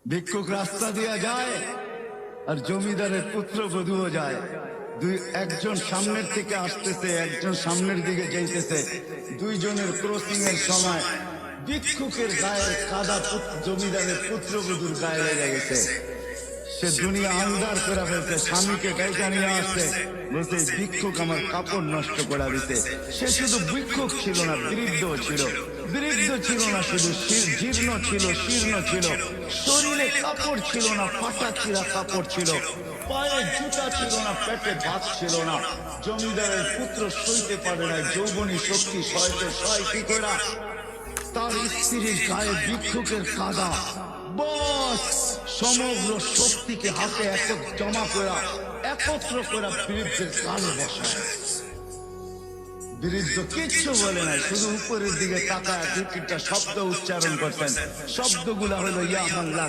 ভিক্ষুক রাস্তা দিয়া যায় আর জমিদারের পুত্রবধূও যায়। একজন সামনের থেকে আসতেছে, একজন সামনের দিকে যাইতেছে। দুইজনের ক্রসিং এর সময় ভিক্ষুকের গায়ের কাদা জমিদারের পুত্রবধূর গায়ে লেগে গেছে। সে দুনিয়া আন্দার করে ফেলছে, স্বামীকে গাইটা নিয়ে আসছে, বলছে ভিক্ষুক আমার কাপড় নষ্ট করে দিতে। সে শুধু ভিক্ষুক ছিল না, বৃদ্ধ ছিল। বৃদ্ধ ছিল না শুধু, জীর্ণ ছিল, শীর্ণ ছিল, শরীরে কাপড় ছিল না, ফাটা চিরা কাপড় ছিল, পায়ে জুতা ছিল না, পেটে ভাত ছিল না। জমিদারের পুত্র সইতে পারে না, যৌবনী শক্তি সয় কি করে তার স্ত্রীর গায়ে ভিক্ষুকের কাদা। বস সমগ্র শক্তিকে হাতে জমা করা, একত্র করা বৃদ্ধের কানে বসায়। বৃদ্ধ কিচ্ছু বলে নাই, শুধু উপরের দিকে তাকায় দুটা শব্দ উচ্চারণ করতেন। শব্দগুলা হলো ইয়া আল্লাহ